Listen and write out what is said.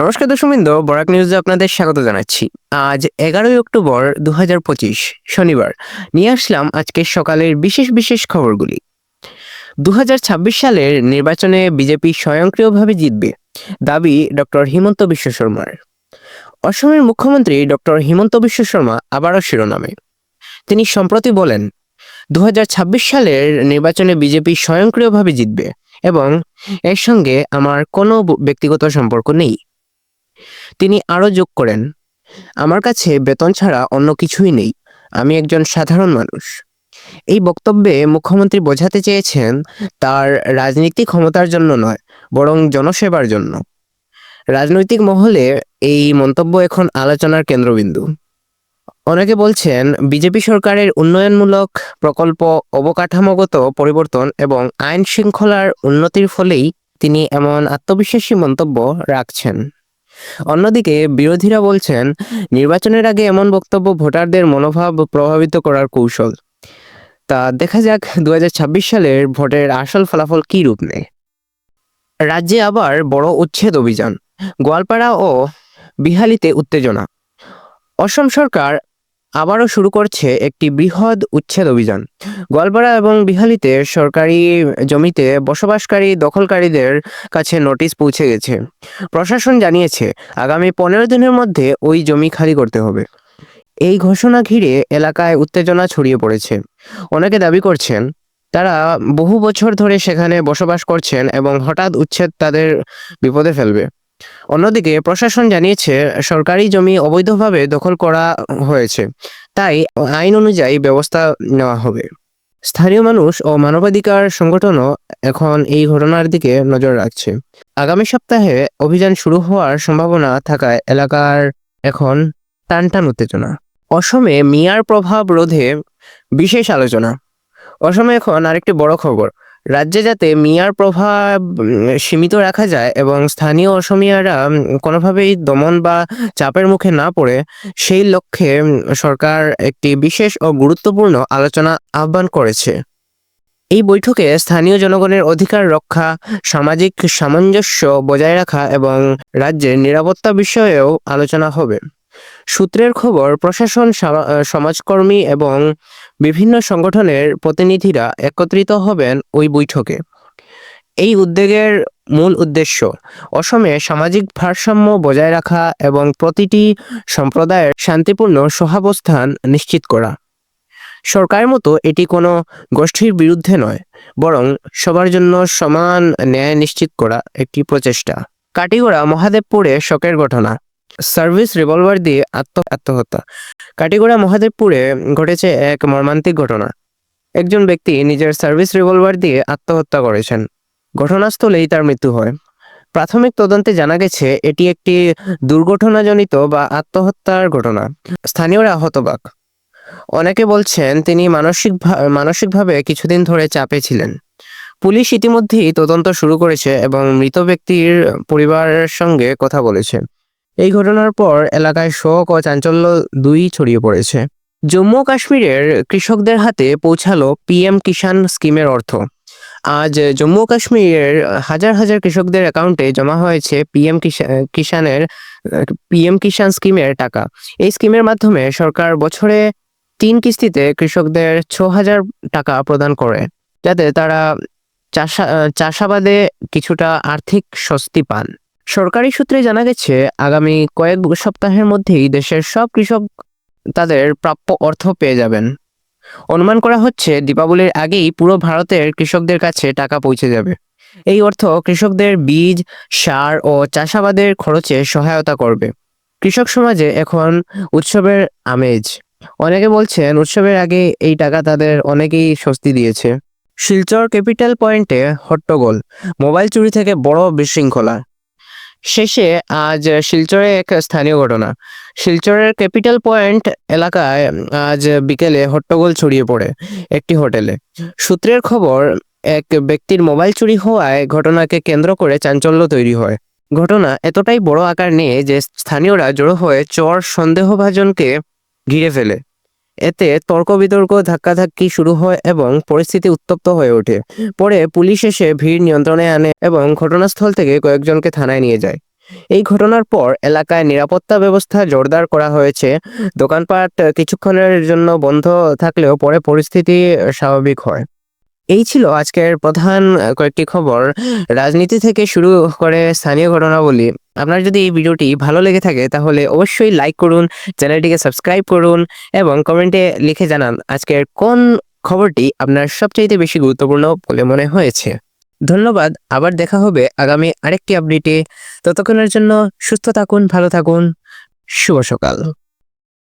নমস্কার দর্শকবৃন্দ, বরাক নিউজে আপনাদের স্বাগত জানাচ্ছি। আজ 11ই অক্টোবর 2025 শনিবার নিয়ে আসলাম আজকের সকালের বিশেষ বিশেষ খবরগুলি। 2026 সালের নির্বাচনে বিজেপি স্বয়ংক্রিয়ভাবে জিতবে, দাবি ডক্টর হিমন্ত বিশ্ব শর্মার। অসমের মুখ্যমন্ত্রী ডক্টর হিমন্ত বিশ্ব শর্মা আবারও শিরোনামে। তিনি সম্প্রতি বলেন, 2026 সালের নির্বাচনে বিজেপি স্বয়ংক্রিয়ভাবে জিতবে এবং এর সঙ্গে আমার কোনো ব্যক্তিগত সম্পর্ক নেই। তিনি আরও যোগ করেন, আমার কাছে বেতন ছাড়া অন্য কিছুই নেই, আমি একজন সাধারণ মানুষ। এই বক্তব্যে মুখ্যমন্ত্রী বোঝাতে চেয়েছেন তার রাজনৈতিক ক্ষমতার জন্য নয়, বরং জনসেবার জন্য। রাজনৈতিক মহলে এই মন্তব্য এখন আলোচনার কেন্দ্রবিন্দু। অনেকে বলছেন বিজেপি সরকারের উন্নয়নমূলক প্রকল্প, অবকাঠামোগত পরিবর্তন এবং আইন শৃঙ্খলার উন্নতির ফলেই তিনি এমন আত্মবিশ্বাসী মন্তব্য রাখছেন। অন্যদিকে বিরোধীরা বলছেন নির্বাচনের আগে এমন বক্তব্য ভোটারদের মনোভাব প্রভাবিত করার কৌশল। তা দেখা যাক 2026 সালের ভোটের আসল ফলাফল কী রূপ নেয়। রাজ্যে আবার বড় উচ্ছেদ অভিযান, গোয়ালপাড়া ও বিহালিতে উত্তেজনা। অসম সরকার আবারও শুরু করছে একটি বৃহৎ উচ্ছেদ অভিযান। গোয়ালপাড়া এবং বিহালিতে সরকারি জমিতে বসবাসকারী দখলকারীদের কাছে নোটিশ পৌঁছে গেছে। প্রশাসন জানিয়েছে আগামী 15 দিনের মধ্যে ওই জমি খালি করতে হবে। এই ঘোষণা ঘিরে এলাকায় উত্তেজনা ছড়িয়ে পড়েছে। অনেকে দাবি করছেন তারা বহু বছর ধরে সেখানে বসবাস করছেন এবং হঠাৎ উচ্ছেদ তাদের বিপদে ফেলবে। অন্যদিকে প্রশাসন জানিয়েছে সরকারি জমি অবৈধভাবে দখল করা হয়েছে, তাই আইন অনুযায়ী ব্যবস্থা নেওয়া হবে। স্থানীয় মানুষ ও মানবাধিকার সংগঠনও এখন এই ঘটনার দিকে নজর রাখছে। আগামী সপ্তাহে অভিযান শুরু হওয়ার সম্ভাবনা থাকায় এলাকার এখন টানটান উত্তেজনা। অসমে মিয়ার প্রভাব রোধে বিশেষ আলোচনা। অসমে এখন আরেকটি বড় খবর, রাজ্যে যাতে মিয়ার প্রভাব সীমিত রাখা যায় এবং স্থানীয় অসমিয়ারা কোনোভাবেই দমন বা চাপের মুখে না পড়ে, সেই লক্ষ্যে সরকার একটি বিশেষ ও গুরুত্বপূর্ণ আলোচনা আহ্বান করেছে। এই বৈঠকে স্থানীয় জনগণের অধিকার রক্ষা, সামাজিক সামঞ্জস্য বজায় রাখা এবং রাজ্যের নিরাপত্তা বিষয়েও আলোচনা হবে। সূত্রের খবর, প্রশাসন, সমাজকর্মী এবং বিভিন্ন সংগঠনের প্রতিনিধিরা একত্রিত হবেন ওই বৈঠকে। এই উদ্যোগের মূল উদ্দেশ্য অসমে সামাজিক ভারসাম্য বজায় রাখা এবং প্রতিটি সম্প্রদায়ের শান্তিপূর্ণ সহাবস্থান নিশ্চিত করা। সরকারের মতো এটি কোনো গোষ্ঠীর বিরুদ্ধে নয়, বরং সবার জন্য সমান ন্যায় নিশ্চিত করা একটি প্রচেষ্টা। কাটিগড়া মহাদেবপুরে শোকের ঘটনা, সার্ভিস রিভলভার দিয়ে আত্মহত্যা। কাটিগড়া মহাদেবপুরে ঘটেছে এক মর্মান্তিক ঘটনা। একজন ব্যক্তি নিজের সার্ভিস রিভলভার দিয়ে আত্মহত্যা করেছেন। ঘটনাস্থলেই তার মৃত্যু হয়। প্রাথমিক তদন্তে জানা গেছে এটি একটি দুর্ঘটনাজনিত বা আত্মহত্যার ঘটনা। স্থানীয়রা হতবাক। অনেকে বলছেন তিনি মানসিকভাবে কিছুদিন ধরে চাপে ছিলেন। পুলিশ ইতিমধ্যেই তদন্ত শুরু করেছে এবং মৃত ব্যক্তির পরিবারের সঙ্গে কথা বলেছে। এই ঘটনার পর এলাকায় শোক ও চাঞ্চল্য দুই ছড়িয়ে পড়েছে। জম্মু ও কাশ্মীরের কৃষকদের হাতে পৌঁছালো পিএম কিষাণ স্কিমের অর্থ। আজ জম্মু ও কাশ্মীরের হাজার হাজার কৃষকদের অ্যাকাউন্টে জমা হয়েছে পিএম কিষাণ স্কিমের টাকা। এই স্কিমের মাধ্যমে সরকার বছরে 3 কিস্তিতে কৃষকদের 6,000 টাকা প্রদান করে, যাতে তারা চাষাবাদে কিছুটা আর্থিক স্বস্তি পান। সরকারি সূত্রে জানা গেছে আগামী কয়েক সপ্তাহের মধ্যেই দেশের সব কৃষক তাদের প্রাপ্য অর্থ পেয়ে যাবেন। অনুমান করা হচ্ছে দীপাবলির আগেই পুরো ভারতের কৃষকদের কাছে টাকা পৌঁছে যাবে। এই অর্থ কৃষকদের বীজ, সার ও চাষাবাদের খরচে সহায়তা করবে। কৃষক সমাজে এখন উৎসবের আমেজ। অনেকে বলছেন উৎসবের আগে এই টাকা তাদের অনেকেই স্বস্তি দিয়েছে। শিলচর ক্যাপিটাল পয়েন্টে হট্টগোল, মোবাইল চুরি থেকে বড় বিশৃঙ্খলা। শেষে আজ শিলচরে এক স্থানীয় ঘটনা। শিলচরের ক্যাপিটাল পয়েন্ট এলাকায় আজ বিকেলে হট্টগোল ছড়িয়ে পড়ে একটি হোটেলে। সূত্রের খবর, এক ব্যক্তির মোবাইল চুরি হওয়ায় ঘটনাকে কেন্দ্র করে চাঞ্চল্য তৈরি হয়। ঘটনা এতটাই বড় আকার নিয়ে যে স্থানীয়রা জড়ো হয়ে চোর সন্দেহভাজনকে ঘিরে ফেলে। এতে তর্ক বিতর্ক, ধাক্কাধাক্কি শুরু হয় এবং পরিস্থিতি উত্তপ্ত হয়ে ওঠে। পরে পুলিশ এসে ভিড় নিয়ন্ত্রণে আনে এবং ঘটনাস্থল থেকে কয়েকজনকে থানায় নিয়ে যায়। এই ঘটনার পর এলাকায় নিরাপত্তা ব্যবস্থা জোরদার করা হয়েছে। দোকানপাট কিছুক্ষণের জন্য বন্ধ থাকলেও পরে পরিস্থিতি স্বাভাবিক হয়। এই ছিল আজকের প্রধান কয়েকটি খবর, রাজনীতি থেকে শুরু করে স্থানীয় ঘটনাবলী। আপনার যদি এই ভিডিওটি ভালো লেগে থাকে তাহলে অবশ্যই লাইক করুন, চ্যানেলটিকে সাবস্ক্রাইব করুন এবং কমেন্টে লিখে জানান আজকের কোন খবরটি আপনার সবচাইতে বেশি গুরুত্বপূর্ণ বলে মনে হয়েছে। ধন্যবাদ, আবার দেখা হবে আগামী আরেকটি আপডেটে। ততক্ষণের জন্য সুস্থ থাকুন, ভালো থাকুন, শুভ সকাল।